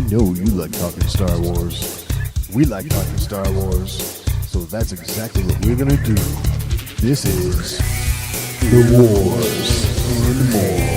We know you like talking Star Wars. We like talking Star Wars. So that's exactly what we're going to do. This is The Wars and More.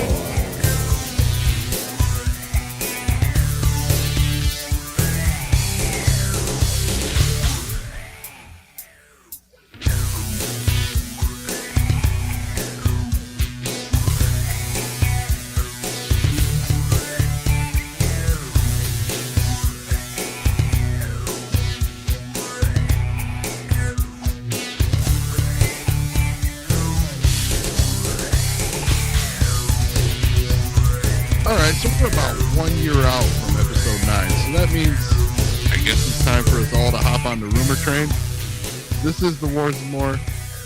We're about 1 year out from episode 9, so that means I guess it's time for us all to hop on the rumor train. This is The Wars and More.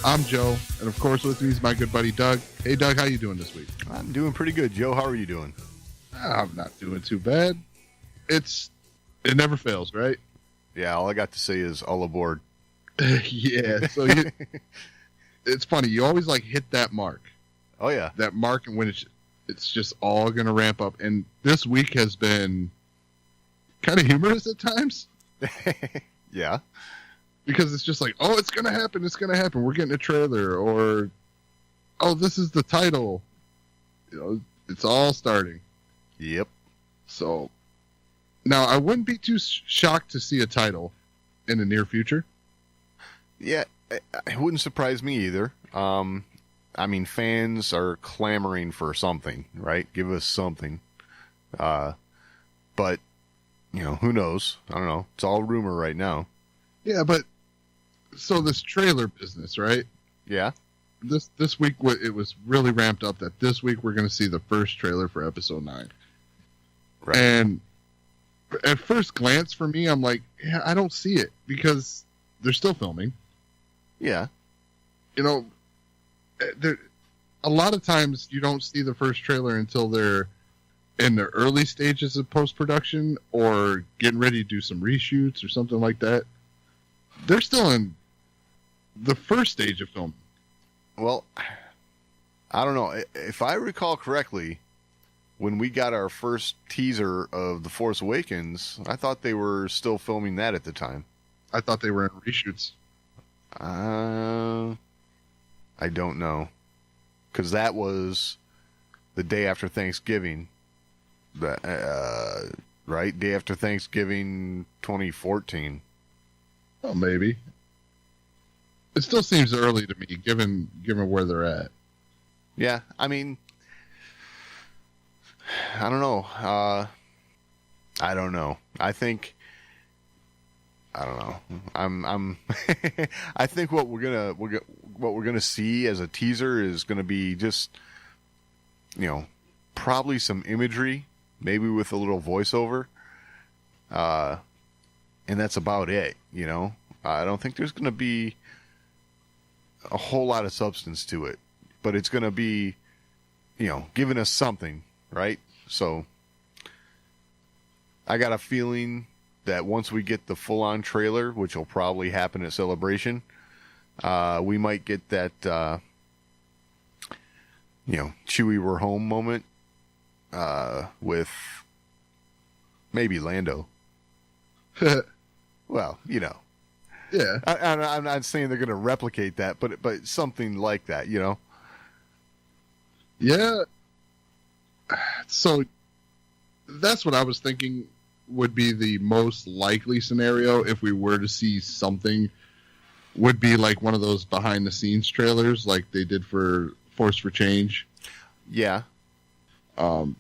I'm Joe, and of course with me is my good buddy Doug. Hey Doug, how you doing this week? I'm doing pretty good, Joe. How are you doing? I'm not doing too bad. It never fails, right? Yeah, all I got to say is all aboard. Yeah, so it's funny, you always hit that mark. Oh yeah. That mark, and when it's just all going to ramp up. And this week has been kind of humorous at times. Yeah. Because it's just oh, it's going to happen. It's going to happen. We're getting a trailer. Or, oh, this is the title. It's all starting. Yep. So, now I wouldn't be too shocked to see a title in the near future. Yeah, it wouldn't surprise me either. I mean, fans are clamoring for something, right? Give us something. But, who knows? I don't know. It's all rumor right now. Yeah, but, so this trailer business, right? Yeah. This week, it was really ramped up that this week we're going to see the first trailer for episode 9. Right. And at first glance for me, I'm like, yeah, I don't see it because they're still filming. Yeah. A lot of times you don't see the first trailer until they're in the early stages of post-production or getting ready to do some reshoots or something like that. They're still in the first stage of filming. Well, I don't know. If I recall correctly, when we got our first teaser of The Force Awakens, I thought they were still filming that at the time. I thought they were in reshoots. I don't know, because that was the day after Thanksgiving, right? Day after Thanksgiving 2014. Oh, maybe. It still seems early to me, given where they're at. Yeah, I mean, I don't know. I don't know. I don't know. I'm I think what we're gonna see as a teaser is gonna be just, probably some imagery, maybe with a little voiceover, and that's about it. I don't think there's gonna be a whole lot of substance to it, but it's gonna be, giving us something, right? So I got a feeling that once we get the full-on trailer, which will probably happen at Celebration, we might get that, Chewie we're home moment with maybe Lando. Well, Yeah. I'm not saying they're going to replicate that, but something like that, Yeah. So that's what I was thinking would be the most likely scenario if we were to see something, would be one of those behind the scenes trailers like they did for Force for Change. Yeah. That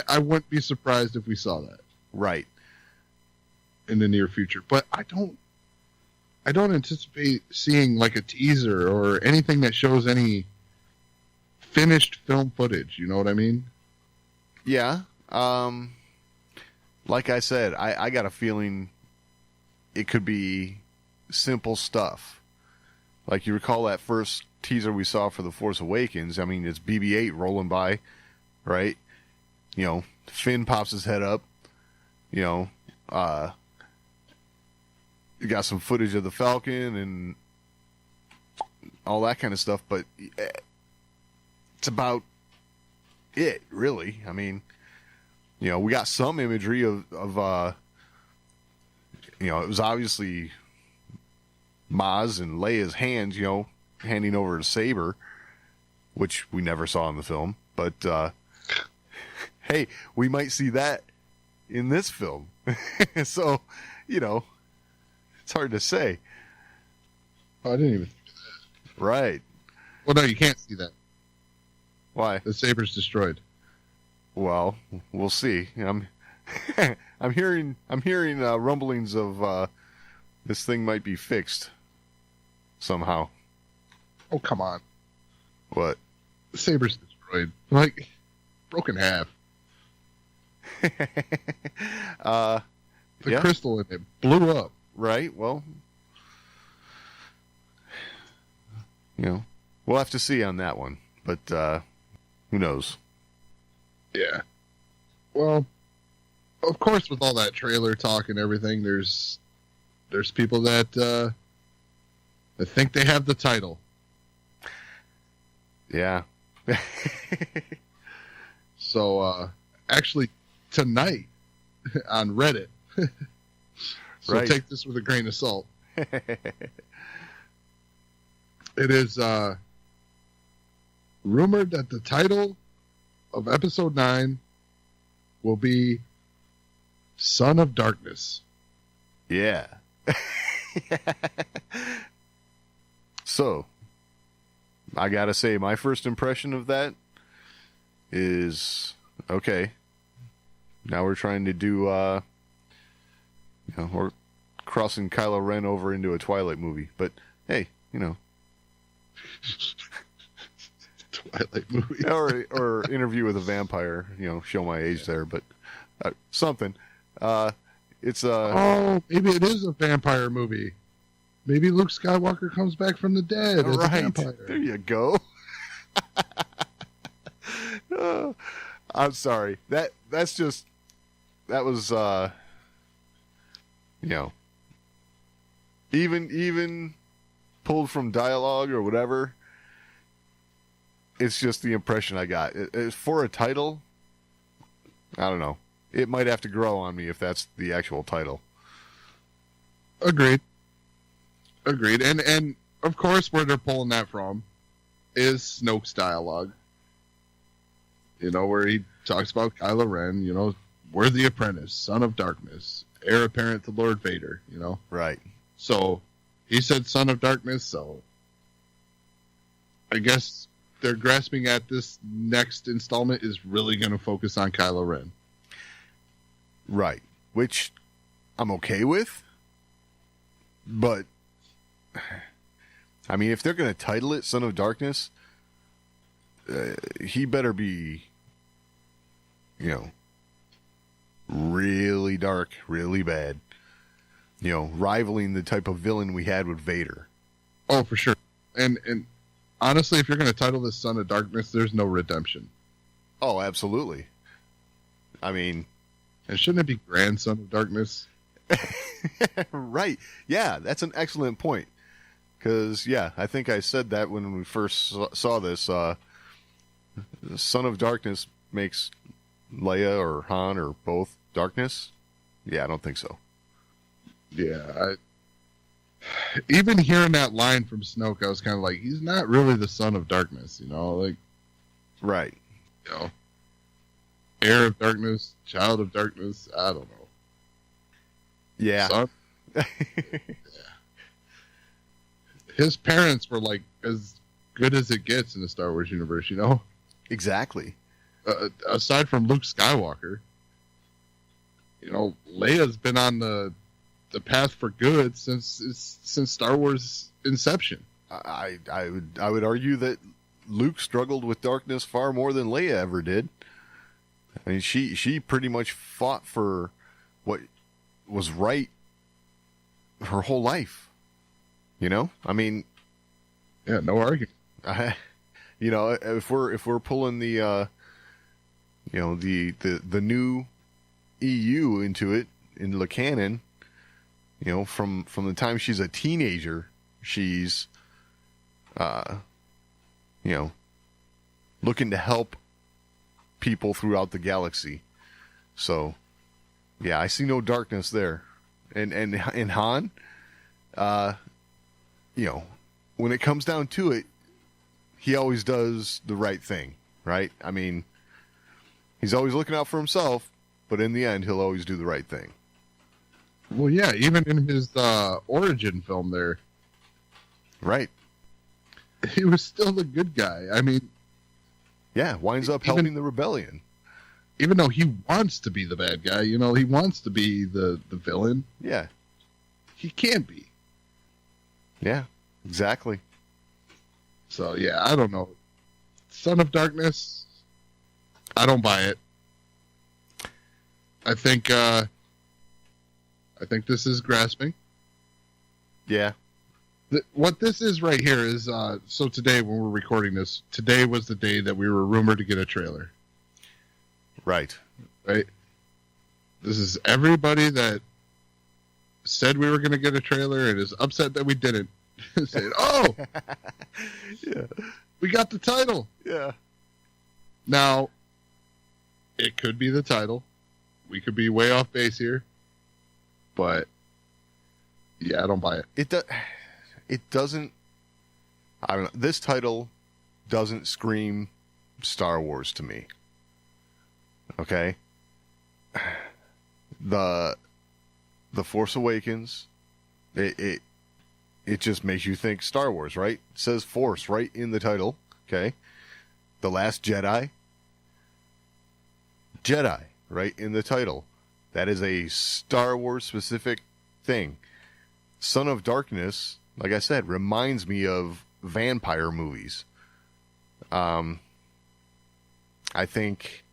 I wouldn't be surprised if we saw that. Right. In the near future. But I don't anticipate seeing a teaser or anything that shows any finished film footage, you know what I mean? Yeah. Like I said, I got a feeling it could be simple stuff. Like you recall that first teaser we saw for The Force Awakens. I mean, it's BB-8 rolling by, right? Finn pops his head up. You got some footage of the Falcon and all that kind of stuff, but it's about it, really. I mean, we got some imagery of it was obviously Maz and Leia's hands, handing over a saber, which we never saw in the film. But hey, we might see that in this film. So, it's hard to say. Oh, I didn't even think of that. Right. Well, no, you can't see that. Why? The saber's destroyed. Well, we'll see. I'm hearing rumblings of this thing might be fixed somehow. Oh, come on. What? The saber's destroyed. Like, broken half. The crystal in it blew up. Right. Well, we'll have to see on that one. But who knows? Yeah. Well, of course, with all that trailer talk and everything, there's people that think they have the title. Yeah. So, actually, tonight on Reddit, so right. Take this with a grain of salt. It is rumored that the title of episode 9 will be Son of Darkness. Yeah. So, I gotta say, my first impression of that is, okay, now we're trying to do, we're crossing Kylo Ren over into a Twilight movie. But, hey, Twilight movie. or Interview with a Vampire, show my age there, but something. It's maybe it is a vampire movie. Maybe Luke Skywalker comes back from the dead as a vampire. There you go. I'm sorry. That was even pulled from dialogue or whatever. It's just the impression I got. For a title, I don't know. It might have to grow on me if that's the actual title. Agreed. And of course, where they're pulling that from is Snoke's dialogue. Where he talks about Kylo Ren, worthy apprentice, son of darkness, heir apparent to Lord Vader, Right. So he said son of darkness, so I guess they're grasping at this next installment is really going to focus on Kylo Ren. Right. Which I'm okay with. But, I mean, if they're going to title it Son of Darkness, he better be, really dark, really bad. Rivaling the type of villain we had with Vader. Oh, for sure. And honestly, if you're going to title this Son of Darkness, there's no redemption. Oh, absolutely. I mean... And shouldn't it be Grandson of Darkness? Right. Yeah, that's an excellent point. Because, I think I said that when we first saw this. Son of Darkness makes Leia or Han or both darkness? Yeah, I don't think so. Yeah. Even hearing that line from Snoke, I was kind of like, he's not really the Son of Darkness, Like, right. Heir of Darkness, Child of Darkness, I don't know. Yeah. Son? Yeah. His parents were like as good as it gets in the Star Wars universe, Exactly. Aside from Luke Skywalker, Leia's been on the path for good since Star Wars inception. I would argue that Luke struggled with darkness far more than Leia ever did. I mean, she pretty much fought for what was right her whole life. I mean, yeah, no argument. If we're pulling the the new EU into the canon, from the time she's a teenager, she's looking to help people throughout the galaxy. So, yeah, I see no darkness there. And Han, you know, when it comes down to it, he always does the right thing, right? I mean, he's always looking out for himself, but in the end, he'll always do the right thing. Well, yeah, even in his origin film there, right? He was still the good guy. I mean, yeah, winds up helping the rebellion. Even though he wants to be the bad guy, you know, he wants to be the villain. Yeah. He can't be. Yeah, exactly. So, yeah, I don't know. Son of Darkness, I don't buy it. I think this is grasping. Yeah. What this is right here is, so today when we're recording this, today was the day that we were rumored to get a trailer. Right. Right? This is everybody that said we were going to get a trailer and is upset that we didn't. Saying, oh! Yeah. We got the title! Yeah. Now, it could be the title. We could be way off base here. But, yeah, I don't buy it. It doesn't... I don't know. This title doesn't scream Star Wars to me. Okay? The Force Awakens, it just makes you think Star Wars, right? It says Force right in the title. Okay? The Last Jedi, right in the title. That is a Star Wars specific thing. Son of Darkness, like I said, reminds me of vampire movies. I think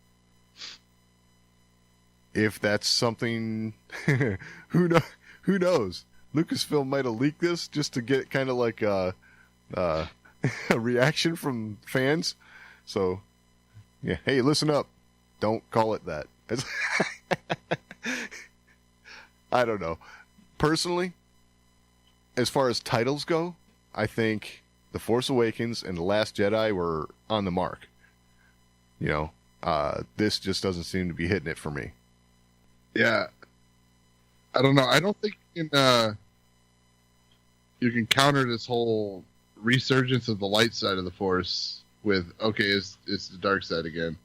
if that's something, who knows? Lucasfilm might have leaked this just to get kind of like a reaction from fans. So, yeah, hey, listen up. Don't call it that. I don't know. Personally, as far as titles go, I think The Force Awakens and The Last Jedi were on the mark. You know, this just doesn't seem to be hitting it for me. Yeah. I don't know. I don't think you can counter this whole resurgence of the light side of the Force with, okay, it's the dark side again.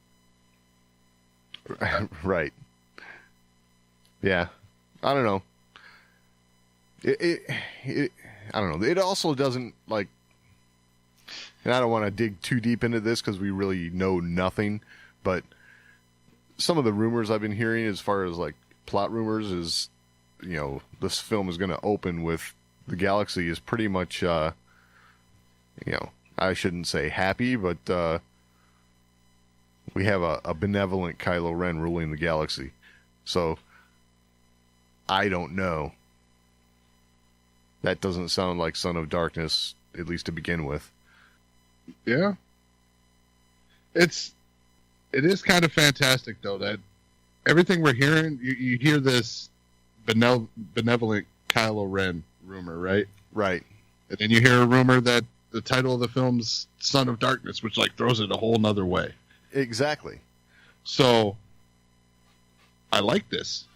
Right. Yeah. I don't know. It I don't know. It also doesn't, like, and I don't want to dig too deep into this because we really know nothing, but some of the rumors I've been hearing as far as, like, plot rumors is, you know, this film is going to open with the galaxy is pretty much, you know, I shouldn't say happy, but we have a benevolent Kylo Ren ruling the galaxy. So, I don't know. That doesn't sound like Son of Darkness, at least to begin with. Yeah. It is kind of fantastic, though, that everything we're hearing, you hear this benevolent Kylo Ren rumor, right? Right. And then you hear a rumor that the title of the film's Son of Darkness, which, like, throws it a whole nother way. Exactly. So, I like this.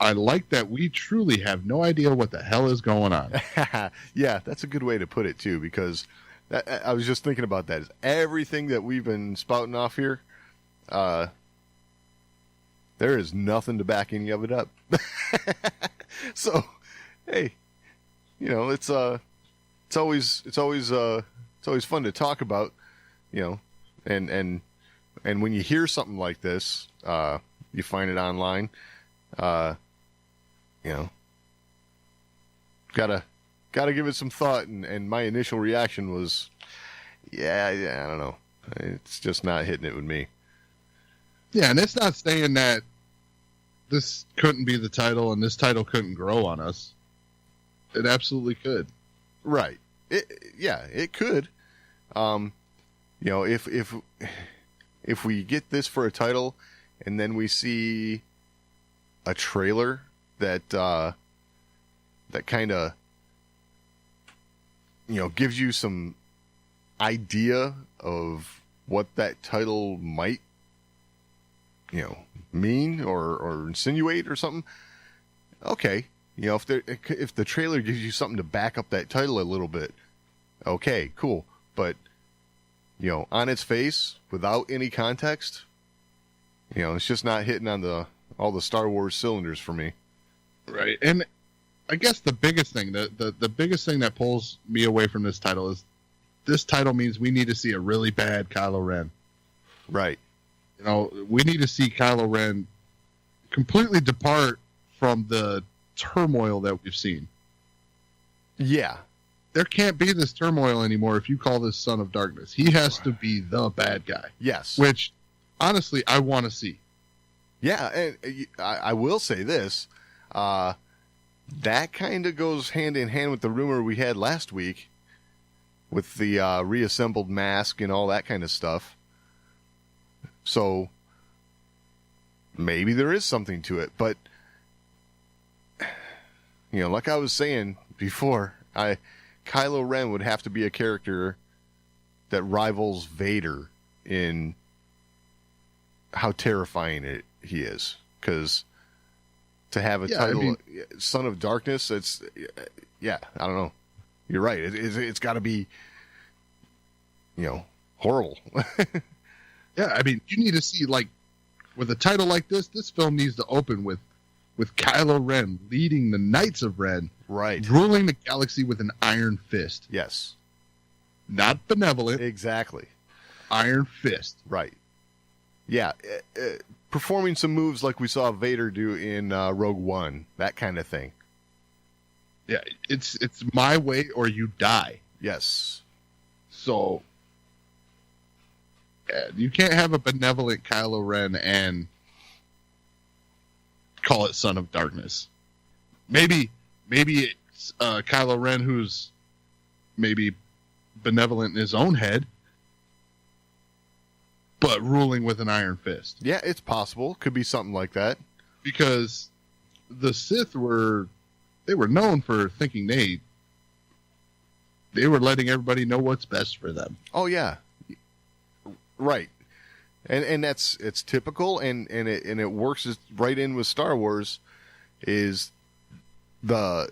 I like that we truly have no idea what the hell is going on. Yeah, that's a good way to put it, too, because I was just thinking about that. Is everything that we've been spouting off here, there is nothing to back any of it up. So, hey, you know, it's always fun to talk about, you know, and when you hear something like this, you find it online, you know, gotta give it some thought, and my initial reaction was, yeah, I don't know, it's just not hitting it with me. Yeah, and it's not saying that this couldn't be the title and this title couldn't grow on us. It absolutely could. Right. It could. You know, if we get this for a title and then we see a trailer that kind of, you know, gives you some idea of what that title might mean or insinuate or something. Okay, if the trailer gives you something to back up that title a little bit, okay, cool. But on its face, without any context, it's just not hitting on all the Star Wars cylinders for me. Right, and I guess the biggest thing, the biggest thing that pulls me away from this title is this title means we need to see a really bad Kylo Ren. Right. We need to see Kylo Ren completely depart from the turmoil that we've seen. Yeah. There can't be this turmoil anymore if you call this Son of Darkness. He has to be the bad guy. Yes. Which, honestly, I want to see. Yeah, and I will say this. That kind of goes hand in hand with the rumor we had last week with the reassembled mask and all that kind of stuff. So maybe there is something to it. But, like I was saying before, Kylo Ren would have to be a character that rivals Vader in how terrifying he is. Because to have a title, Son of Darkness, I don't know. You're right. It's got to be, horrible. Yeah, I mean, you need to see, with a title like this film needs to open with Kylo Ren leading the Knights of Ren, right, ruling the galaxy with an iron fist. Yes. Not benevolent. Exactly. Iron fist. Right. Yeah. Performing some moves like we saw Vader do in Rogue One, that kind of thing. Yeah, it's my way or you die. Yes. So you can't have a benevolent Kylo Ren and call it Son of Darkness. Maybe it's Kylo Ren who's maybe benevolent in his own head, but ruling with an iron fist. Yeah, it's possible. Could be something like that. Because the Sith were known for thinking they were letting everybody know what's best for them. Oh yeah. Right. And it's typical and it works right in with Star Wars is the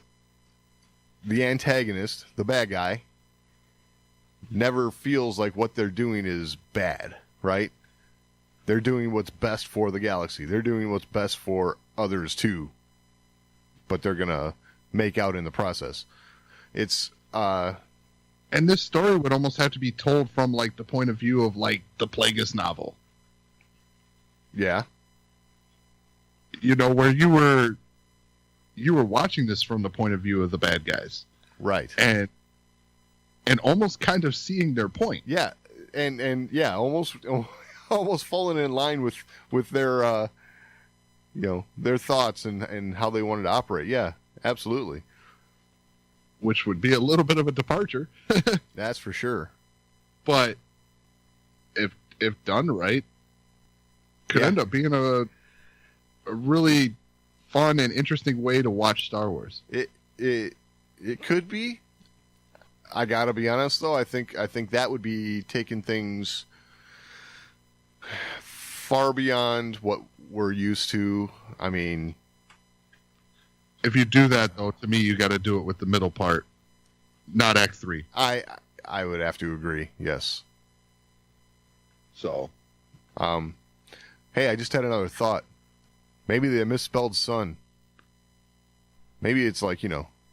antagonist, the bad guy, never feels like what they're doing is bad, right? They're doing what's best for the galaxy. They're doing what's best for others too. But they're going to make out in the process. It's and this story would almost have to be told from the point of view of the Plagueis novel. Yeah. Where you were watching this from the point of view of the bad guys. Right. And almost kind of seeing their point. Yeah. And yeah, almost falling in line with their their thoughts and how they wanted to operate. Yeah, absolutely. Which would be a little bit of a departure. That's for sure. But if done right, could end up being a really fun and interesting way to watch Star Wars. It could be. I gotta be honest though. I think that would be taking things far beyond what we're used to. I mean, if you do that though, to me, you got to do it with the middle part, not Act 3. I would have to agree. Yes. So, hey, I just had another thought. Maybe they misspelled son. Maybe it's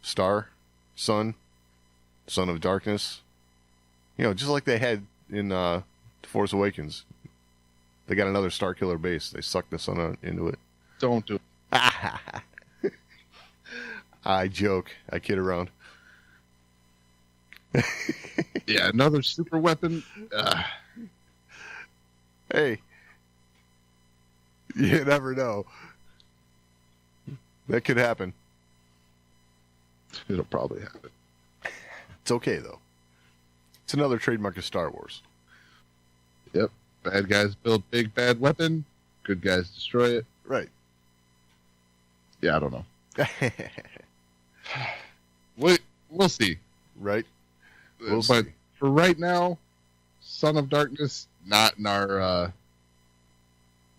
star, sun, Son of Darkness. Just like they had in Force Awakens. They got another Star Killer base. They sucked the sun into it. Don't do it. I joke. I kid around. Yeah, another super weapon. Hey. You never know. That could happen. It'll probably happen. It's okay, though. It's another trademark of Star Wars. Yep. Bad guys build big bad weapon. Good guys destroy it. Right. Yeah, I don't know. We'll see. Right. But for right now, Son of Darkness, not in our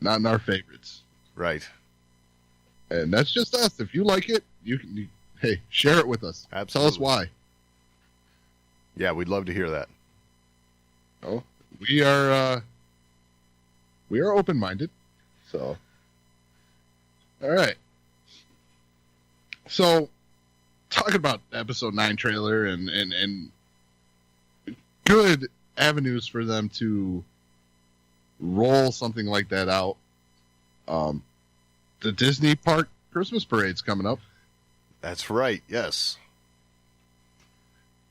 not in our favorites. Right. And that's just us. If you like it, hey, share it with us. Absolutely. Tell us why. Yeah, we'd love to hear that. Oh, we are open-minded. So, all right. So, talking about episode 9 trailer and good avenues for them to roll something like that out. The Disney Park Christmas Parade's coming up. That's right. Yes.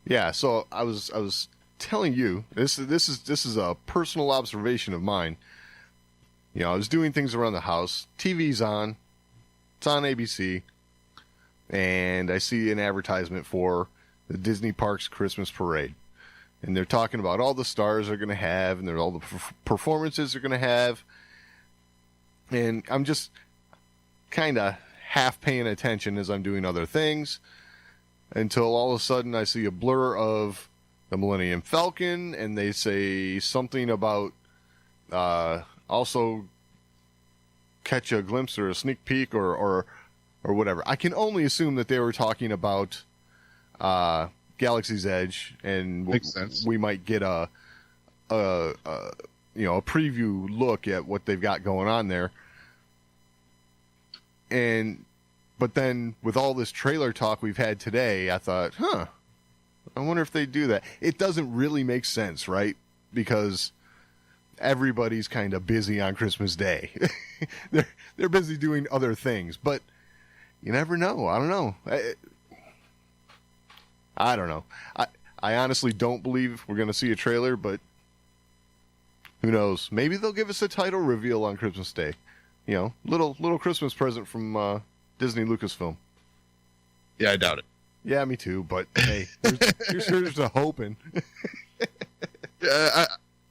Yeah. So I was telling you this is a personal observation of mine. You know, I was doing things around the house. TV's on. It's on ABC, and I see an advertisement for the Disney Parks Christmas Parade, and they're talking about all the stars they're going to have, and all the performances they're going to have, and I'm just kind of half paying attention as I'm doing other things until all of a sudden I see a blur of the Millennium Falcon, and they say something about also catch a glimpse or a sneak peek or whatever. I can only assume that they were talking about Galaxy's Edge, and Makes sense. we might get a preview look at what they've got going on there. But then with all this trailer talk we've had today, I thought, I wonder if they do that. It doesn't really make sense, right? Because everybody's kind of busy on Christmas Day. They're busy doing other things, but you never know. I don't know. I don't know. I honestly don't believe we're going to see a trailer, but who knows? Maybe they'll give us a title reveal on Christmas Day. You know, little Christmas present from Disney Lucasfilm. Yeah, I doubt it. Yeah, me too. But hey, here's a hoping.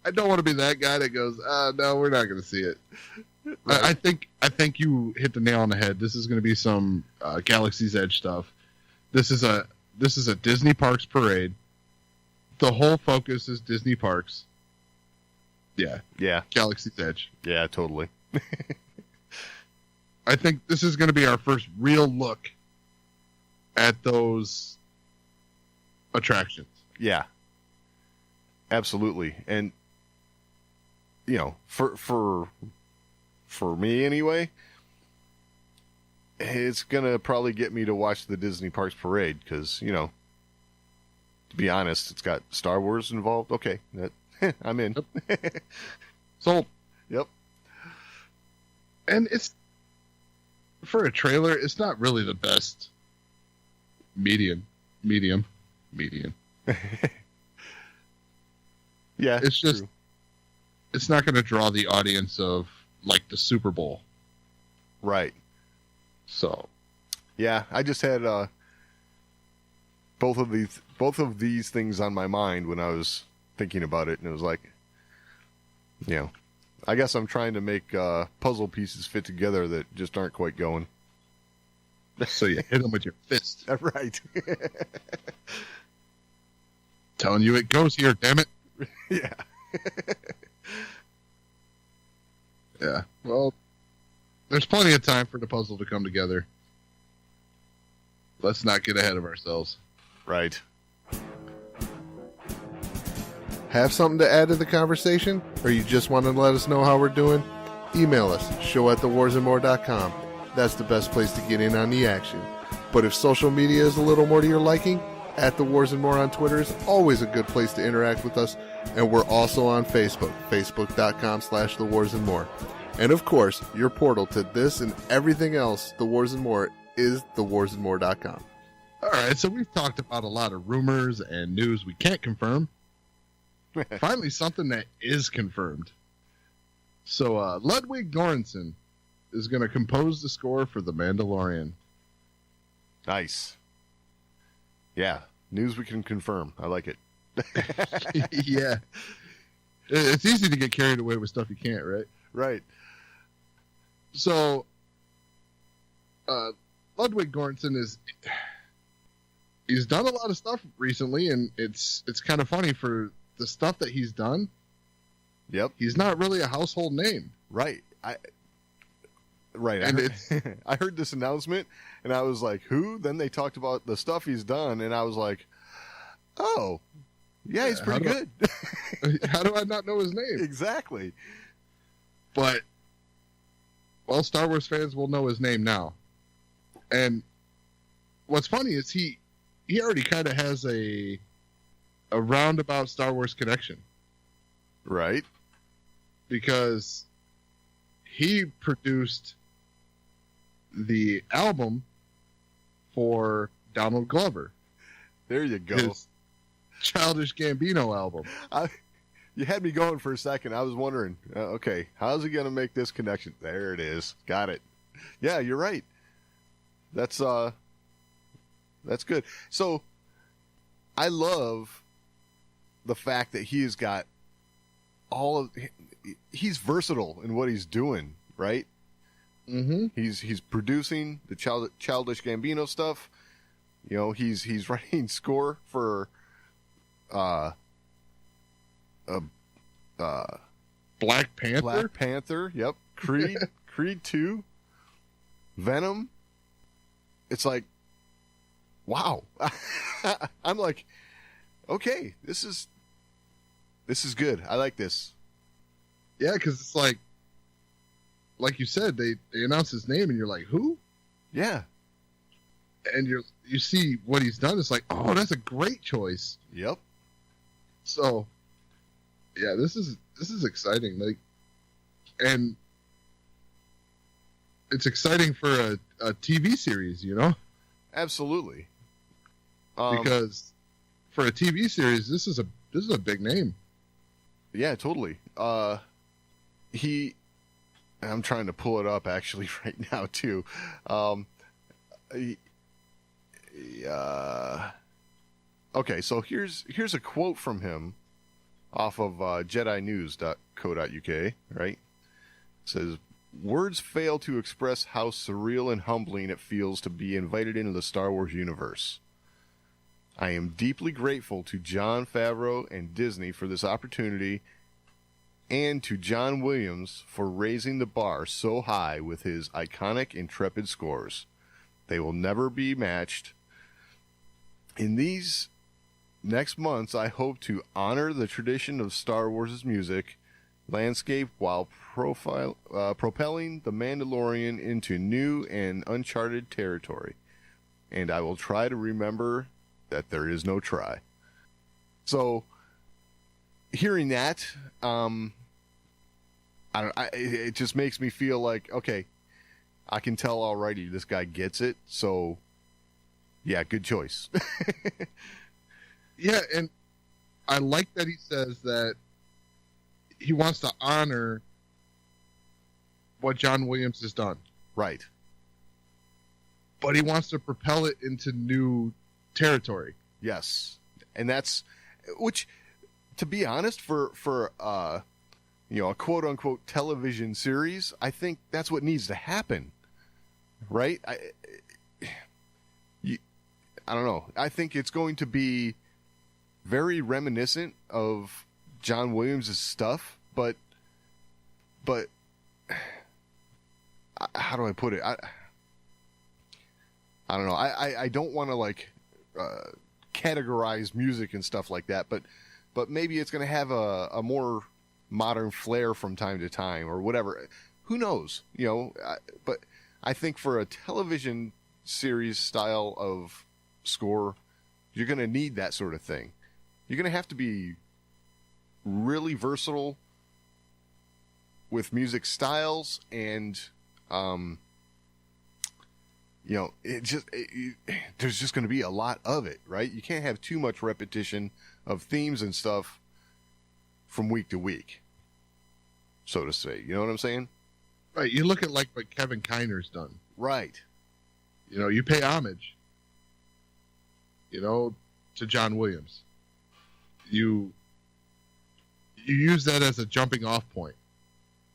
I don't want to be that guy that goes, no, we're not going to see it. Right. I think you hit the nail on the head. This is going to be some Galaxy's Edge stuff. This is a Disney Parks parade. The whole focus is Disney Parks. Yeah. Yeah. Galaxy's Edge. Yeah, totally. I think this is going to be our first real look at those attractions. Yeah. Absolutely. And you know, for me anyway, it's going to probably get me to watch the Disney Parks Parade because, you know, to be honest, it's got Star Wars involved. Okay, I'm in. Yep. Sold. Yep. And it's, for a trailer, it's not really the best medium. Yeah, it's just, true. It's not going to draw the audience of like the Super Bowl. Right. So, yeah, I just had both of these things on my mind when I was thinking about it, and it was like, you know, I guess I'm trying to make puzzle pieces fit together that just aren't quite going. So you hit them with your fist. Right. Telling you it goes here, damn it. Yeah. Yeah. Well, there's plenty of time for the puzzle to come together. Let's not get ahead of ourselves. Right. Have something to add to the conversation? Or you just want to let us know how we're doing? Email us, show@thewarsandmore.com. That's the best place to get in on the action. But if social media is a little more to your liking, @TheWarsandMore on Twitter is always a good place to interact with us. And we're also on Facebook, facebook.com/TheWarsandMore. And of course, your portal to this and everything else, The Wars and More, is thewarsandmore.com. All right, so we've talked about a lot of rumors and news we can't confirm. Finally, something that is confirmed. So, Ludwig Göransson is going to compose the score for The Mandalorian. Nice. Yeah, news we can confirm. I like it. Yeah. It's easy to get carried away with stuff you can't, right? Right. So, Ludwig Göransson he's done a lot of stuff recently, and it's kind of funny for the stuff that he's done. Yep. He's not really a household name. Right. Right. And I heard this announcement and I was like, who? Then they talked about the stuff he's done and I was like, oh, yeah, he's pretty good. How do I not know his name? Exactly. But, well, Star Wars fans will know his name now. And what's funny is he already kind of has a roundabout Star Wars connection. Right. Because he produced the album for Donald Glover. There you go. His Childish Gambino album. You had me going for a second. I was wondering, okay, how's he going to make this connection? There it is. Got it. Yeah, you're right. That's good. So I love the fact that he's got he's versatile in what he's doing, right? Mm-hmm. He's producing the Childish Gambino stuff. You know, he's writing score for Black Panther. Black Panther. Yep. Creed. Creed 2. Venom. It's like, wow. I'm like, okay, this is good. I like this. Yeah, because it's like you said, they announce his name, and you're like, who? Yeah. And you see what he's done. It's like, oh, that's a great choice. Yep. So, yeah, this is exciting. Like, and it's exciting for a TV series, you know? Absolutely. Because for a TV series, this is a big name. Yeah, totally. I'm trying to pull it up actually right now too. Okay, so here's a quote from him off of JediNews.co.uk, right? It says, "Words fail to express how surreal and humbling it feels to be invited into the Star Wars universe. I am deeply grateful to Jon Favreau and Disney for this opportunity, and to John Williams for raising the bar so high with his iconic, intrepid scores. They will never be matched. In these next months, I hope to honor the tradition of Star Wars' music landscape while propelling the Mandalorian into new and uncharted territory. And I will try to remember that there is no try." So, hearing that, it just makes me feel like, okay, I can tell already this guy gets it. So, yeah, good choice. Yeah, and I like that he says that he wants to honor what John Williams has done. Right. But he wants to propel it into new territory. Yes. And that's, which, to be honest, for a quote unquote television series, I think that's what needs to happen. Right? I don't know. I think it's going to be very reminiscent of John Williams' stuff, but how do I put it? I don't know. I don't want to like categorize music and stuff like that, but maybe it's going to have a more modern flair from time to time or whatever. Who knows? But I think for a television series style of score, you're going to need that sort of thing. You're going to have to be really versatile with music styles, and there's just going to be a lot of it, right? You can't have too much repetition of themes and stuff from week to week, so to say. You know what I'm saying? Right. You look at like what Kevin Kiner's done. Right. You pay homage, to John Williams. You use that as a jumping off point.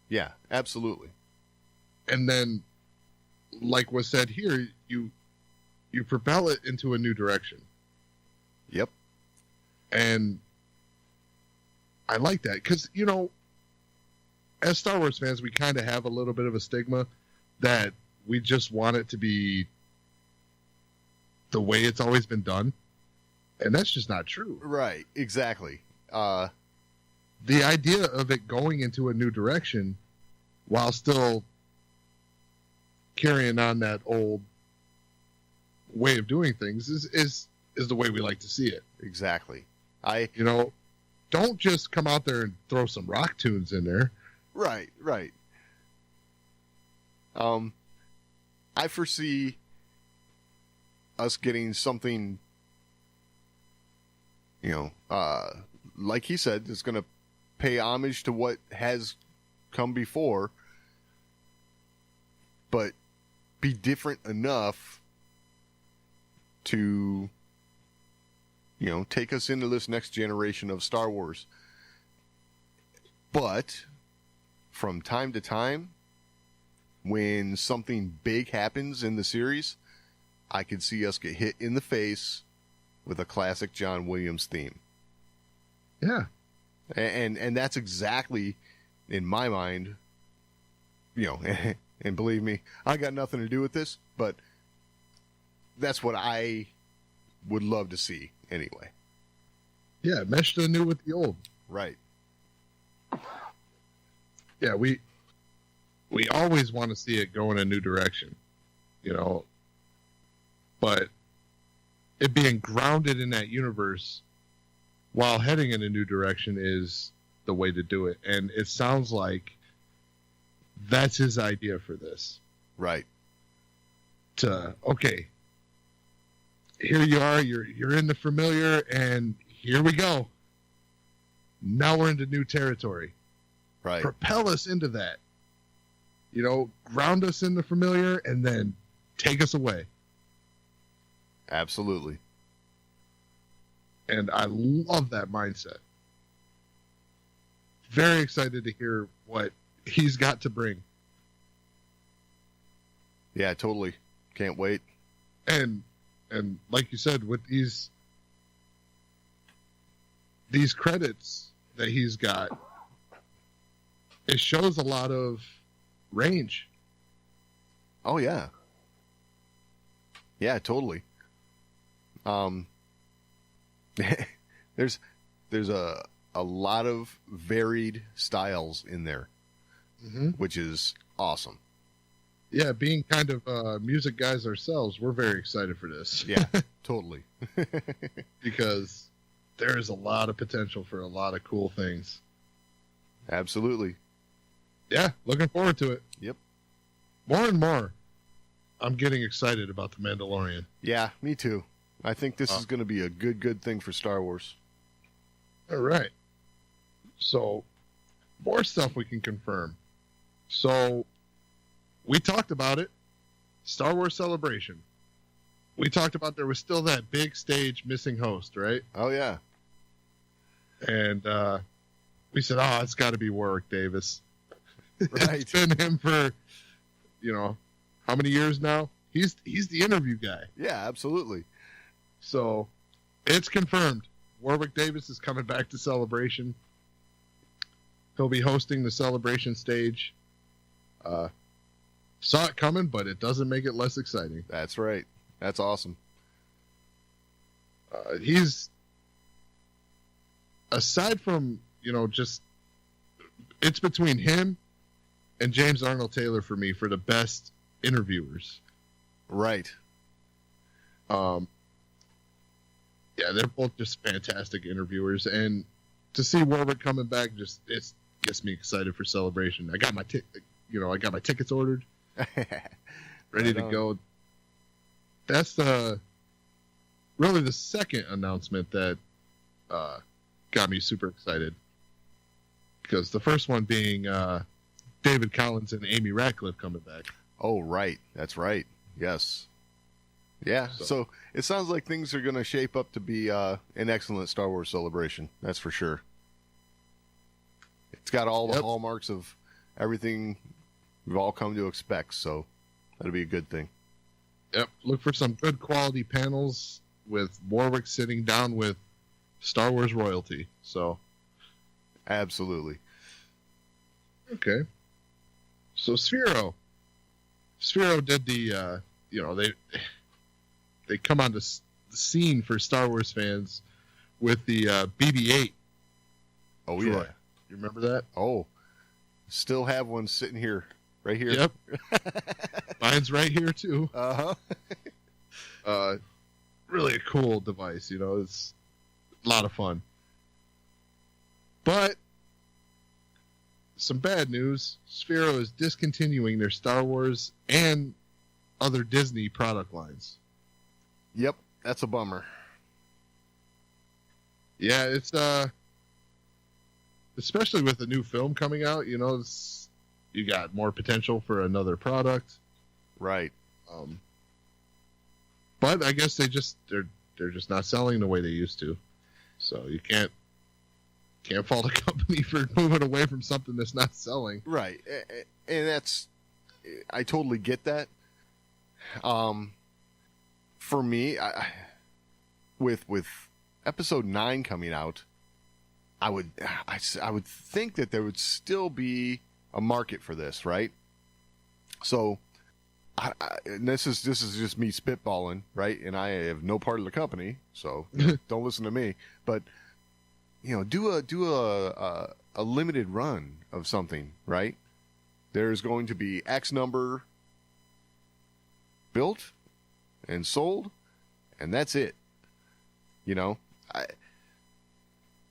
Yeah, absolutely. And then, like was said here, you propel it into a new direction. Yep. And I like that because, as Star Wars fans, we kind of have a little bit of a stigma that we just want it to be the way it's always been done. And that's just not true. Right, exactly. The idea of it going into a new direction while still carrying on that old way of doing things is the way we like to see it. Exactly. Don't just come out there and throw some rock tunes in there. Right. I foresee us getting something, like he said, it's going to pay homage to what has come before, but be different enough to, take us into this next generation of Star Wars. But from time to time, when something big happens in the series, I could see us get hit in the face with a classic John Williams theme. Yeah. And that's exactly, in my mind, and believe me, I got nothing to do with this, but that's what I would love to see anyway. Yeah, mesh the new with the old. Right. Yeah, we always want to see it go in a new direction, but it being grounded in that universe while heading in a new direction is the way to do it. And it sounds like that's his idea for this. Right. Okay, here you are, you're in the familiar, and here we go. Now we're into new territory. Right. Propel us into that. Ground us in the familiar and then take us away. Absolutely. And I love that mindset. Very excited to hear what he's got to bring. Yeah, totally. Can't wait. And like you said, with these credits that he's got, it shows a lot of range. Oh yeah. Yeah, totally. There's a lot of varied styles in there, which is awesome. Yeah, being kind of music guys ourselves, we're very excited for this. Yeah, totally. Because there is a lot of potential for a lot of cool things. Absolutely. Yeah, looking forward to it. Yep. More and more, I'm getting excited about The Mandalorian. Yeah, me too. I think this is going to be a good thing for Star Wars. All right. So, more stuff we can confirm. So, we talked about it. Star Wars Celebration. We talked about there was still that big stage missing host, right? Oh, yeah. And we said, it's got to be Warwick Davis. Right. It's been him for, how many years now? He's the interview guy. Yeah, absolutely. So, it's confirmed. Warwick Davis is coming back to Celebration. He'll be hosting the Celebration stage. Saw it coming, but it doesn't make it less exciting. That's right. That's awesome. He's, aside from, just, it's between him and James Arnold Taylor for me for the best interviewers. Right. Yeah, they're both just fantastic interviewers, and to see Warwick coming back it gets me excited for Celebration. I got my tickets ordered, ready to go. That's really the second announcement that got me super excited, because the first one being David Collins and Amy Ratcliffe coming back. Oh, right. That's right. Yes. Yeah, so it sounds like things are going to shape up to be an excellent Star Wars Celebration. That's for sure. It's got all the hallmarks of everything we've all come to expect, so that'll be a good thing. Yep, look for some good quality panels with Warwick sitting down with Star Wars royalty. So, absolutely. Okay. So Sphero did the they come on the scene for Star Wars fans with the BB-8. Oh Troy. yeah. You remember that? Oh, still have one sitting here, right here. Yep. Mine's right here too. Uh-huh. Really a cool device, it's a lot of fun. But some bad news, Sphero is discontinuing their Star Wars and other Disney product lines. Yep, that's a bummer. Yeah, it's especially with the new film coming out, you got more potential for another product. Right. But I guess they're just not selling the way they used to. So you can't fault a company for moving away from something that's not selling. Right. And I totally get that. For me, with episode 9 coming out, I would think that there would still be a market for this, right? So, and this is just me spitballing, right? And I have no part of the company, so don't listen to me. But do a limited run of something, right? There's going to be X number built and sold, and that's it.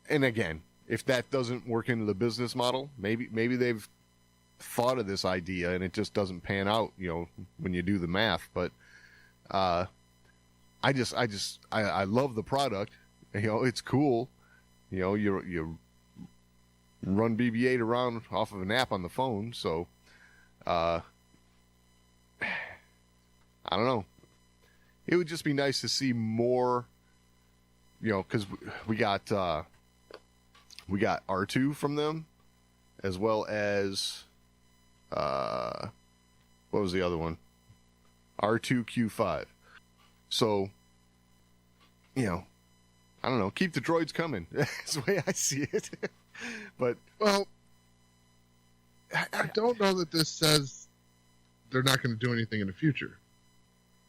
And again, if that doesn't work into the business model, maybe they've thought of this idea and it just doesn't pan out, when you do the math. But I love the product. It's cool. You run BB-8 around off of an app on the phone, so I don't know. It would just be nice to see more, because we got R2 from them, as well as what was the other one? R2Q5. So, I don't know. Keep the droids coming. That's the way I see it. But well, I don't know that this says they're not going to do anything in the future.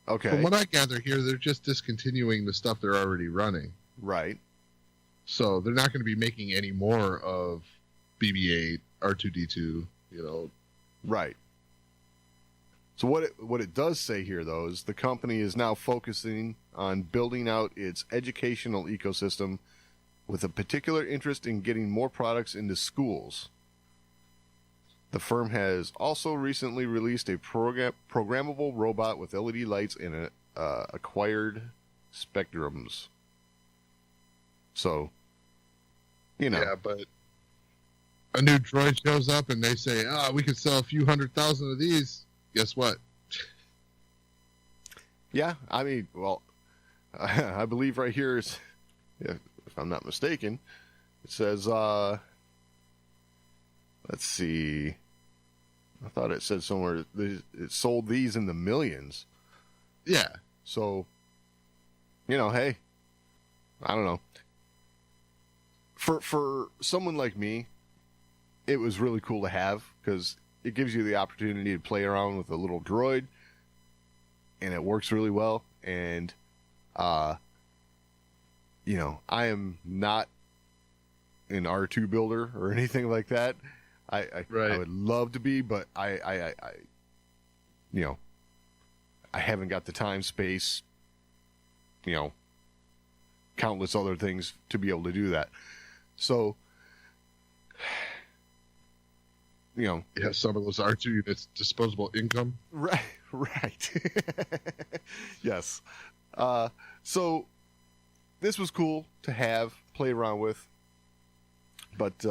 Okay. From what I gather here, they're just discontinuing the stuff they're already running. Right. So they're not going to be making any more of BB-8, R2-D2, Right. So what it does say here, though, is the company is now focusing on building out its educational ecosystem with a particular interest in getting more products into schools. The firm has also recently released a programmable robot with LED lights and acquired spectrums. So, Yeah, but a new droid shows up and they say, we could sell a few 100,000 of these. Guess what? Yeah, I mean, well, I believe right here is, if I'm not mistaken, it says, let's see. I thought it said somewhere it sold these in the millions. Yeah. So, hey, I don't know. For someone like me, it was really cool to have because it gives you the opportunity to play around with a little droid, and it works really well. And, I am not an R2 builder or anything like that. I would love to be, but I haven't got the time, space, countless other things to be able to do that. So, You have some of those R2 units disposable income. Right. Yes. So this was cool to have, play around with. But,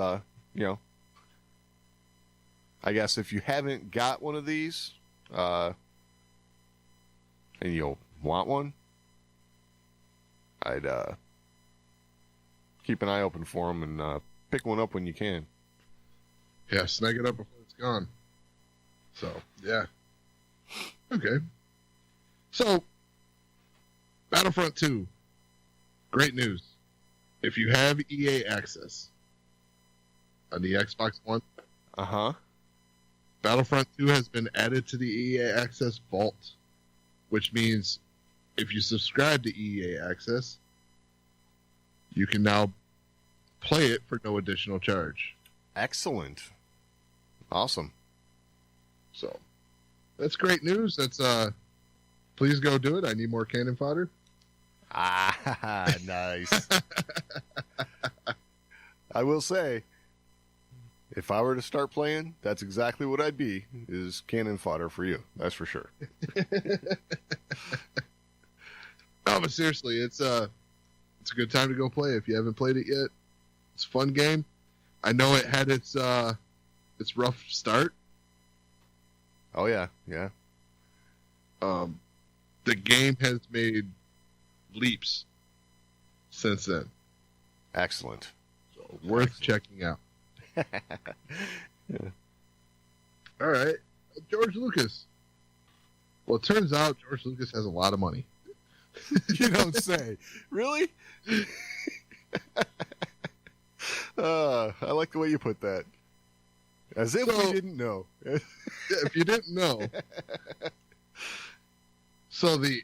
I guess if you haven't got one of these, and you'll want one, I'd keep an eye open for them and pick one up when you can. Yeah, snag it up before it's gone. So, yeah. Okay. So, Battlefront 2. Great news. If you have EA access on the Xbox One, Battlefront 2 has been added to the EA Access Vault, which means if you subscribe to EA Access, you can now play it for no additional charge. Excellent. Awesome. So that's great news. That's please go do it. I need more cannon fodder. Ah, nice. I will say, if I were to start playing, that's exactly what I'd be, is cannon fodder for you. That's for sure. No, but seriously, it's a good time to go play if you haven't played it yet. It's a fun game. I know it had its rough start. Oh yeah, yeah. The game has made leaps since then. Excellent. So worth checking out. Yeah. All right, George Lucas. Well, it turns out George Lucas has a lot of money. You don't say. Really? I like the way you put that. As if we didn't know. If you didn't know. So the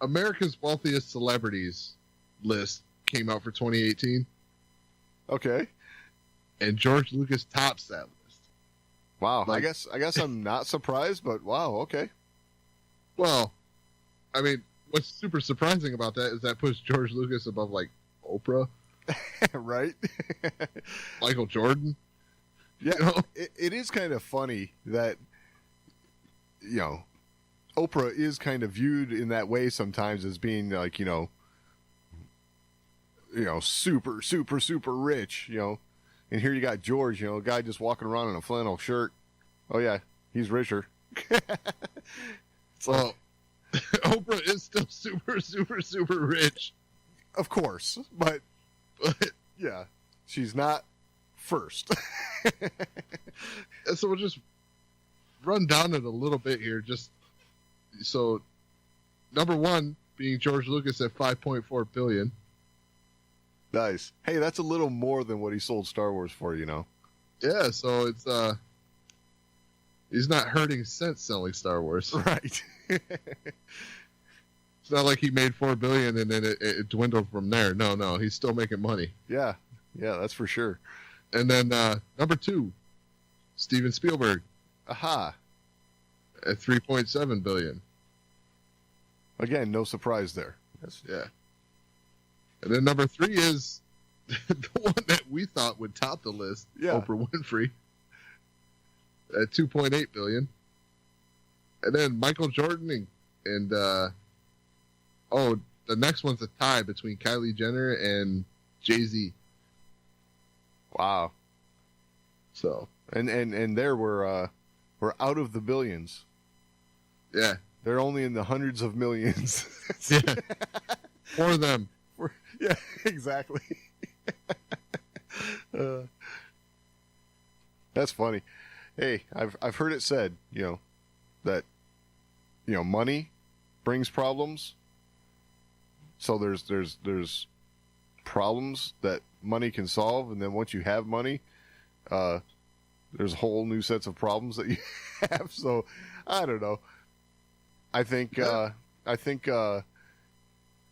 America's Wealthiest Celebrities list came out for 2018. Okay. And George Lucas tops that list. Wow. I guess I'm not surprised, but wow, okay. Well, I mean, what's super surprising about that is that puts George Lucas above, like, Oprah. Right? Michael Jordan. Yeah, you know? it is kind of funny that, you know, Oprah is kind of viewed in that way sometimes as being like, you know, super, super, super rich, you know. And here you got George, you know, a guy just walking around in a flannel shirt. Oh, yeah, he's richer. Well, Oprah is still super, super, super rich. Of course, but yeah, she's not first. So we'll just run down it a little bit here. Just so, number one being George Lucas at $5.4 billion. Nice. Hey, that's a little more than what he sold Star Wars for, you know. Yeah, so it's he's not hurting cents selling Star Wars. Right. It's not like he made $4 billion and then it dwindled from there. No, he's still making money. Yeah, that's for sure. And then number two, Steven Spielberg. Aha. At $3.7 billion. Again, no surprise there. Yeah. And then number three is the one that we thought would top the list, Oprah Winfrey, at $2.8 billion. And then Michael Jordan and the next one's a tie between Kylie Jenner and Jay-Z. Wow. So and there we're out of the billions. Yeah. They're only in the hundreds of millions. Yeah. For them. Yeah, exactly. That's funny. Hey, I've heard it said, you know, that, you know, money brings problems. So there's problems that money can solve, and then once you have money, there's a whole new sets of problems that you have. So I don't know. I think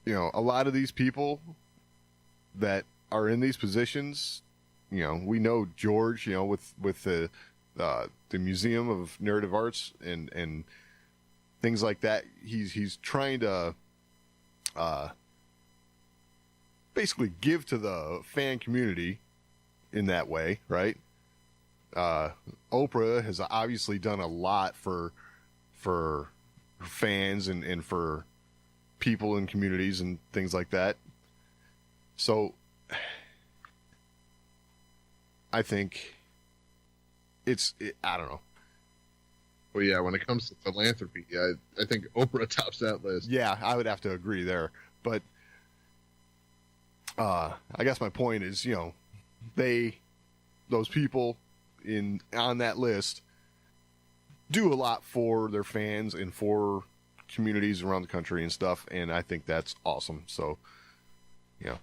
you know, a lot of these people that are in these positions, you know, we know George, you know, with the Museum of Narrative Arts and things like that. He's trying to basically give to the fan community in that way, right? Oprah has obviously done a lot for fans and for people in communities and things like that. So I think I don't know. Well, yeah, when it comes to philanthropy, I think Oprah tops that list. Yeah, I would have to agree there. But I guess my point is, you know, those people on that list do a lot for their fans and for communities around the country and stuff, and I think that's awesome. So, you know,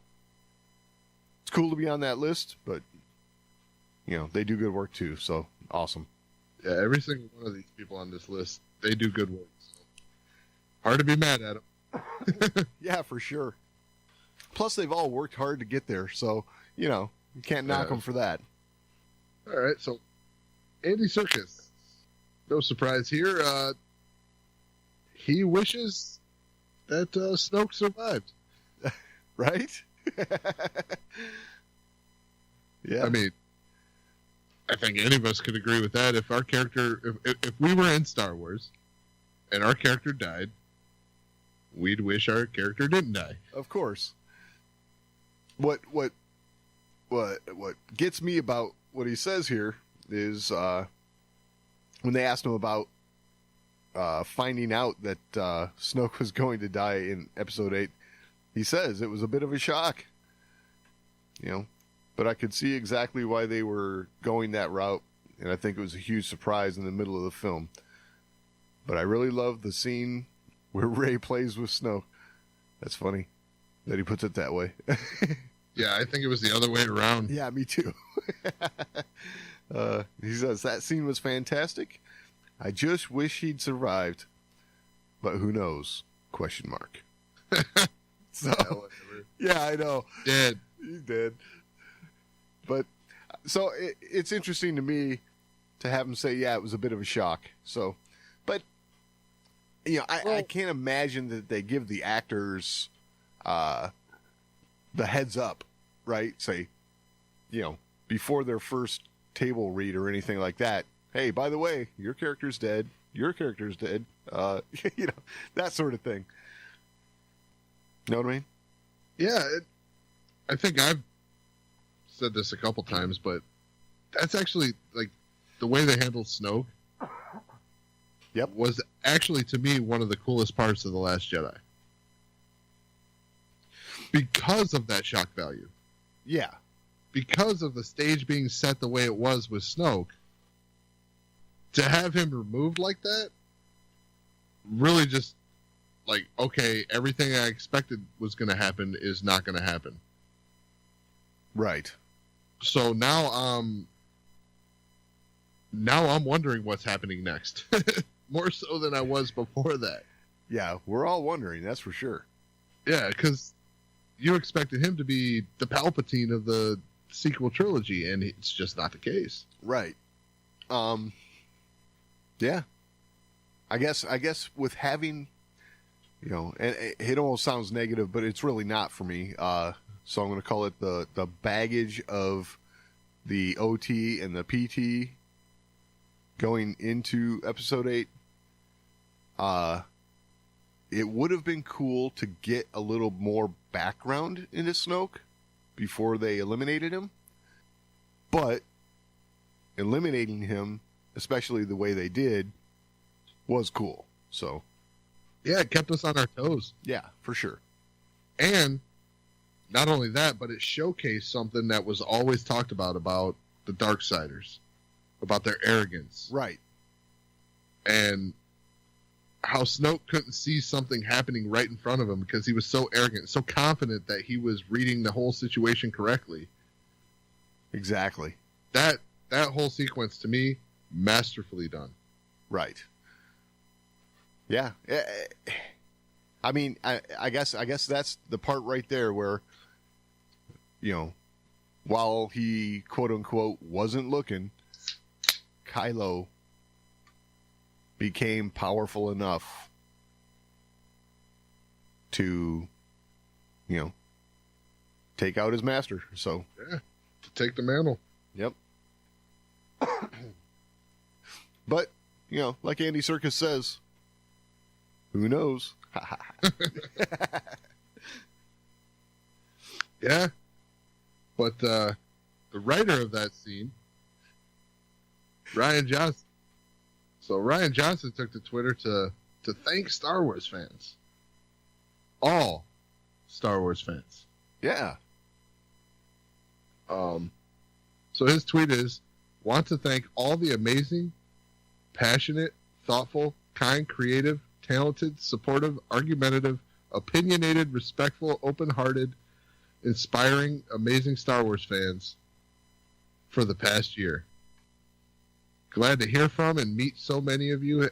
it's cool to be on that list, but, you know, they do good work too, so awesome. Yeah, every single one of these people on this list, they do good work. So hard to be mad at them. Yeah, for sure. Plus, they've all worked hard to get there, so, you can't knock them for that. All right, so Andy Serkis. No surprise here. He wishes that Snoke survived. Right? Yeah. I mean, I think any of us could agree with that. If our character, if we were in Star Wars and our character died, we'd wish our character didn't die. Of course. What gets me about what he says here is when they asked him about finding out that Snoke was going to die in Episode 8, he says it was a bit of a shock. But I could see exactly why they were going that route, and I think it was a huge surprise in the middle of the film. But I really love the scene where Rey plays with Snoke. That's funny that he puts it that way. Yeah, I think it was the other way around. Yeah, me too. He says, that scene was fantastic. I just wish he'd survived. But who knows? ? So, yeah, I know. Dead. He's dead. But, so it's interesting to me to have him say, yeah, it was a bit of a shock. So, but, I can't imagine that they give the actors the heads up, right? Say, before their first table read or anything like that. Hey, by the way, your character's dead. Your character's dead. That sort of thing. You know what I mean? Yeah, I think I've said this a couple times, but that's actually, like, the way they handled Snoke. Yep. Was actually, to me, one of the coolest parts of The Last Jedi. Because of that shock value. Yeah. Because of the stage being set the way it was with Snoke, to have him removed like that, really just, like, okay, everything I expected was going to happen is not going to happen. Right. So now I'm wondering what's happening next. More so than I was before that. Yeah, we're all wondering, that's for sure. Yeah, because you expected him to be the Palpatine of the sequel trilogy, and it's just not the case. Right. Yeah. I guess with having, and it almost sounds negative, but it's really not for me. So I'm going to call it the baggage of the OT and the PT going into Episode 8. It would have been cool to get a little more background into Snoke before they eliminated him. But eliminating him, especially the way they did, was cool. So, yeah, it kept us on our toes. Yeah, for sure. And not only that, but it showcased something that was always talked about the Darksiders, about their arrogance. Right. And how Snoke couldn't see something happening right in front of him because he was so arrogant, so confident that he was reading the whole situation correctly. Exactly. That whole sequence, to me, masterfully done. Right. Yeah. I mean, I guess that's the part right there where, while he, quote unquote, wasn't looking, Kylo became powerful enough to, take out his master. So, yeah, to take the mantle. Yep. But, like Andy Serkis says, who knows? Yeah. But the writer of that scene, Ryan Johnson. So Ryan Johnson took to Twitter to thank Star Wars fans. All Star Wars fans. Yeah. So his tweet is, want to thank all the amazing, passionate, thoughtful, kind, creative, talented, supportive, argumentative, opinionated, respectful, open-hearted, inspiring, amazing Star Wars fans for the past year. Glad to hear from and meet so many of you.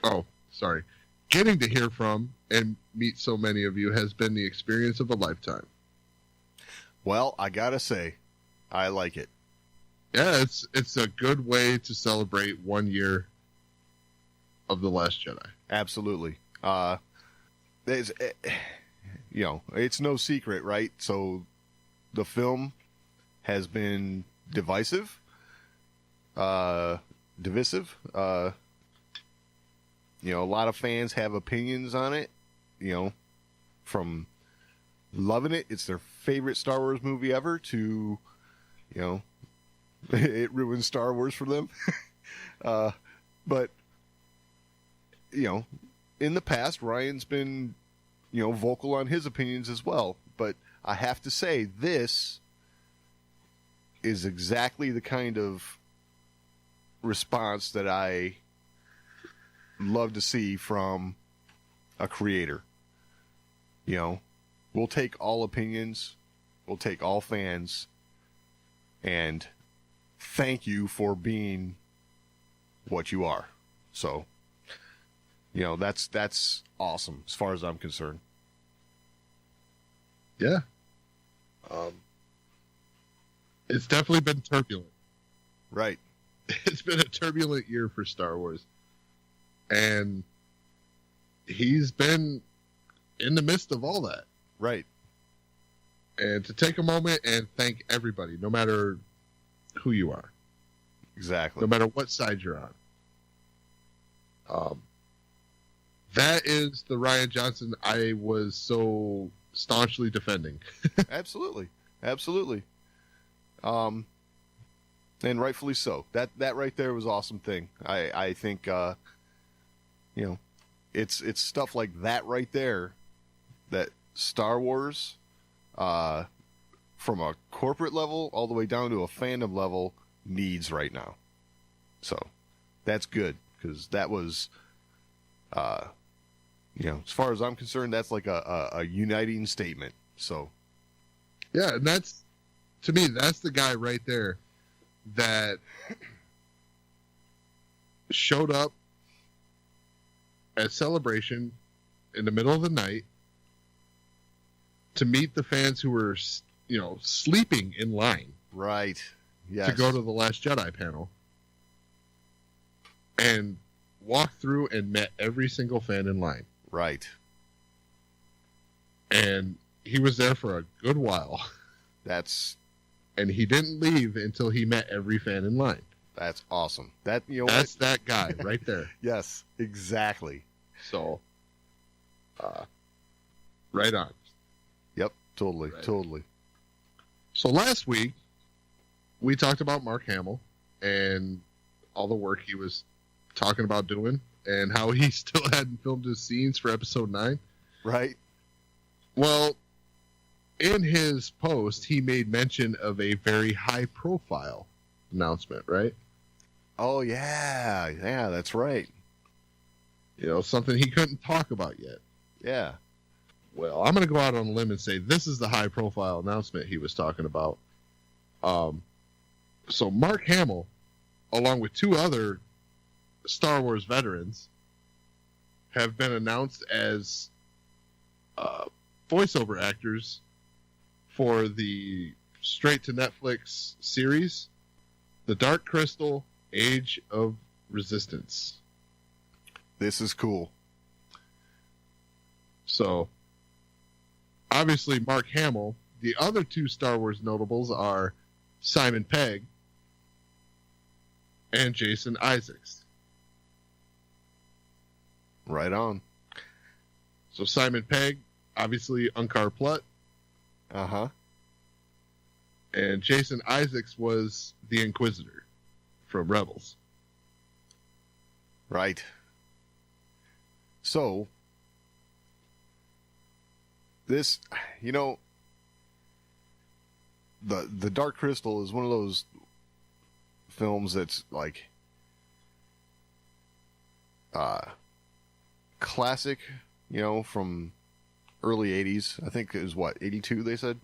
Oh, sorry. Getting to hear from and meet so many of you has been the experience of a lifetime. Well, I gotta say, I like it. Yeah, it's a good way to celebrate 1 year of The Last Jedi. Absolutely. There's, it's no secret, right? So the film has been divisive. A lot of fans have opinions on it, from loving it, it's their favorite Star Wars movie ever, to, it ruins Star Wars for them. But, in the past, Ryan's been, vocal on his opinions as well. But I have to say, this is exactly the kind of response that I love to see from a creator. We'll take all opinions, we'll take all fans, and thank you for being what you are. So, that's awesome as far as I'm concerned. Yeah. It's definitely been turbulent. Right. It's been a turbulent year for Star Wars. And he's been in the midst of all that. Right. And to take a moment and thank everybody, no matter who you are. Exactly. No matter what side you're on. That is the Rian Johnson I was so staunchly defending. Absolutely. Absolutely. And rightfully so. That right there was an awesome thing. I think, it's stuff like that right there that Star Wars, from a corporate level all the way down to a fandom level, needs right now. So that's good, because that was, as far as I'm concerned, that's like a uniting statement. So, yeah, and that's, to me, that's the guy right there that showed up at Celebration in the middle of the night to meet the fans who were, sleeping in line. Right. Yes. To go to the Last Jedi panel. And walked through and met every single fan in line. Right. And he was there for a good while. And he didn't leave until he met every fan in line. That's awesome. That's that guy right there. Yes, exactly. So, right on. Yep, totally, right. Totally. So last week, we talked about Mark Hamill and all the work he was talking about doing and how he still hadn't filmed his scenes for episode 9. Right. Well, in his post, he made mention of a very high-profile announcement, right? Oh, yeah. Yeah, that's right. Something he couldn't talk about yet. Yeah. Well, I'm going to go out on a limb and say this is the high-profile announcement he was talking about. So Mark Hamill, along with 2 other Star Wars veterans, have been announced as voiceover actors for the straight-to-Netflix series, The Dark Crystal: Age of Resistance. This is cool. So, obviously, Mark Hamill. The other 2 Star Wars notables are Simon Pegg and Jason Isaacs. Right on. So Simon Pegg, obviously Unkar Plutt. Uh-huh. And Jason Isaacs was the Inquisitor from Rebels. Right. So, this, the Dark Crystal is one of those films that's like classic, from early 80s. I think it was 82 they said.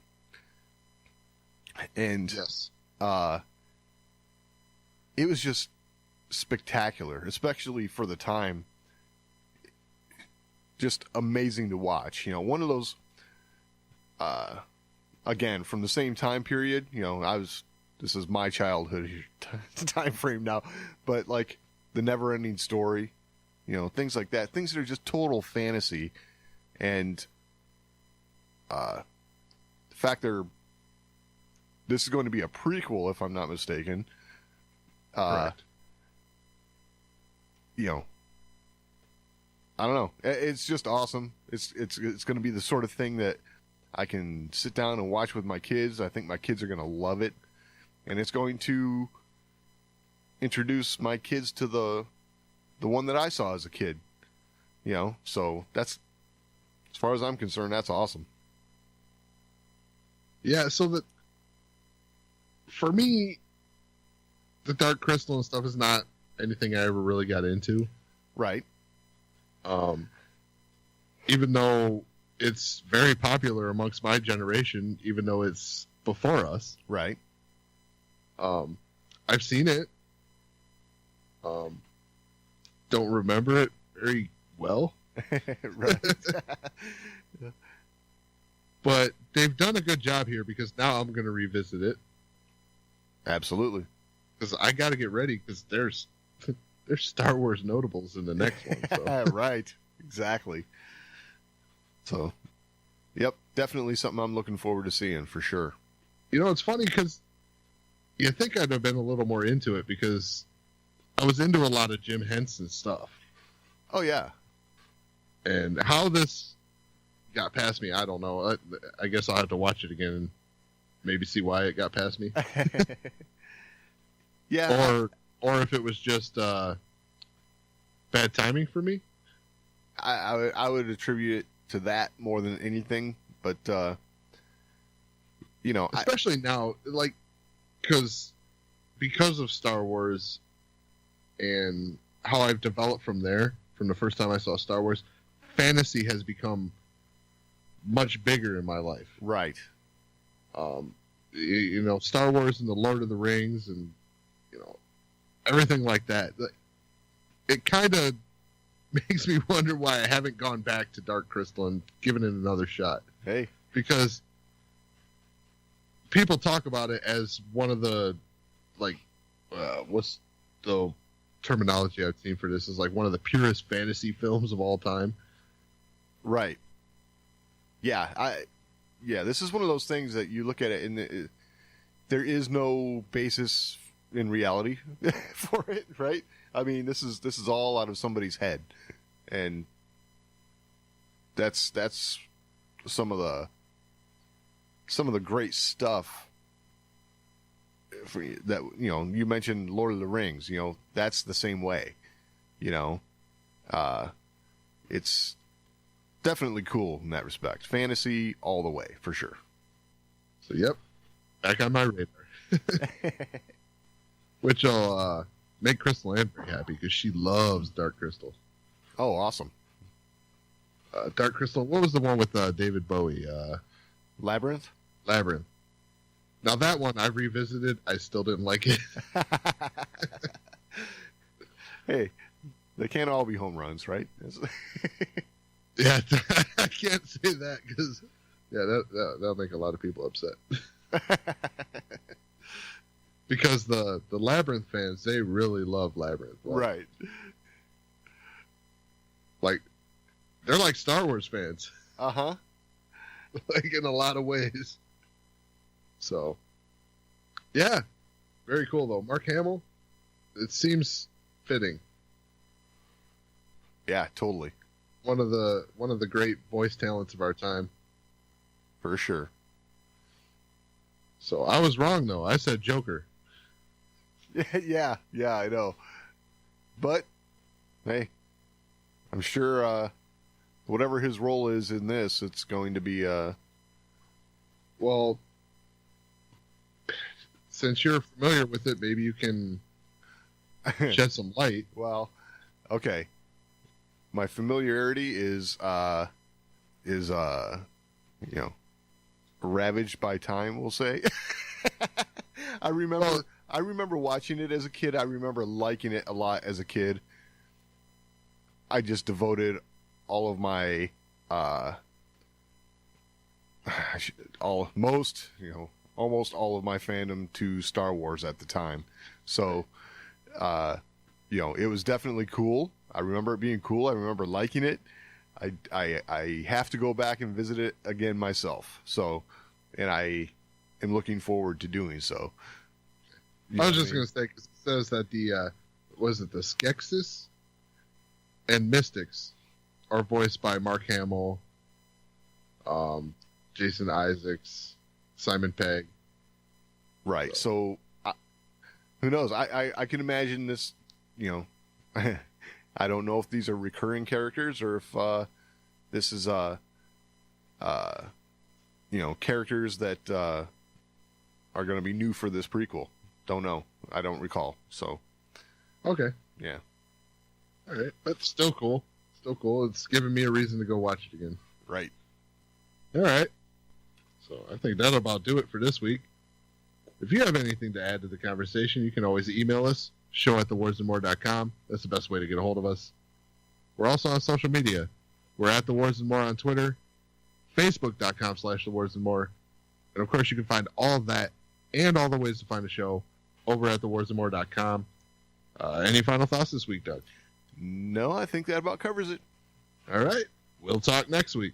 And yes. it was just spectacular, especially for the time. Just amazing to watch. One of those, again, from the same time period, this is my childhood time frame now, but like the Never Ending Story, things like that, things that are just total fantasy. And the fact this is going to be a prequel, if I'm not mistaken. Correct. I don't know. It's just awesome. It's going to be the sort of thing that I can sit down and watch with my kids. I think my kids are going to love it, and it's going to introduce my kids to the one that I saw as a kid. So that's, as far as I'm concerned, that's awesome. Yeah. So that for me, the Dark Crystal and stuff is not anything I ever really got into. Right. Even though it's very popular amongst my generation, even though it's before us. Right. I've seen it. Don't remember it very well. Right. But they've done a good job here because now I'm going to revisit it. Absolutely. Because I got to get ready because there's Star Wars notables in the next one. So. Right. Exactly. So, yep, definitely something I'm looking forward to seeing for sure. It's funny because you think I'd have been a little more into it because I was into a lot of Jim Henson stuff. Oh, yeah. And how this got past me, I don't know. I guess I'll have to watch it again and maybe see why it got past me. Yeah. Or if it was just bad timing for me. I would attribute it to that more than anything, but especially now, like, because of Star Wars and how I've developed from there, from the first time I saw Star Wars, fantasy has become much bigger in my life. Right. Star Wars and the Lord of the Rings and everything like that. It kind of makes me wonder why I haven't gone back to Dark Crystal and given it another shot. Hey. Because people talk about it as one of the, like, what's the terminology I've seen for this? Is like one of the purest fantasy films of all time. Right. Yeah. This is one of those things that you look at it and there is no basis in reality for it, right? I mean, this is all out of somebody's head, and that's some of the great stuff that you mentioned Lord of the Rings. That's the same way. It's definitely cool in that respect. Fantasy all the way for sure. So yep, back on my radar. Which will make Crystal Ann very happy because she loves Dark Crystal. Oh, awesome. Dark Crystal. What was the one with David Bowie? Labyrinth? Labyrinth. Now that one I revisited. I still didn't like it. Hey, they can't all be home runs, right? Yeah, I can't say that because that'll make a lot of people upset. Because the Labyrinth fans, they really love Labyrinth. Right. Like, they're like Star Wars fans. Uh-huh. Like, in a lot of ways. So, yeah. Very cool, though. Mark Hamill, it seems fitting. Yeah, totally. One of the great voice talents of our time. For sure. So, I was wrong, though. I said Joker. Yeah, I know. But, hey, I'm sure whatever his role is in this, it's going to be... Well, since you're familiar with it, maybe you can shed some light. Well, okay. My familiarity is ravaged by time, we'll say. I I remember watching it as a kid. I remember liking it a lot as a kid. I just devoted all of my almost all of my fandom to Star Wars at the time. So, it was definitely cool. I remember it being cool. I remember liking it. I have to go back and visit it again myself. So, and I am looking forward to doing so. I was just going to say, 'cause it says that the Skeksis and Mystics are voiced by Mark Hamill, Jason Isaacs, Simon Pegg. Right. So, who knows? I can imagine this, I don't know if these are recurring characters or if this is, characters that are going to be new for this prequel. Don't know. I don't recall. So, okay. Yeah. All right. But still cool. Still cool. It's giving me a reason to go watch it again. Right. All right. So I think that'll about do it for this week. If you have anything to add to the conversation, you can always email us, show@thewarsandmore.com. That's the best way to get a hold of us. We're also on social media. We're at The Wars and More on Twitter, facebook.com/thewarsandmore. And of course, you can find all of that and all the ways to find the show over at thewarsandmore.com. Any final thoughts this week, Doug? No, I think that about covers it. All right. We'll talk next week.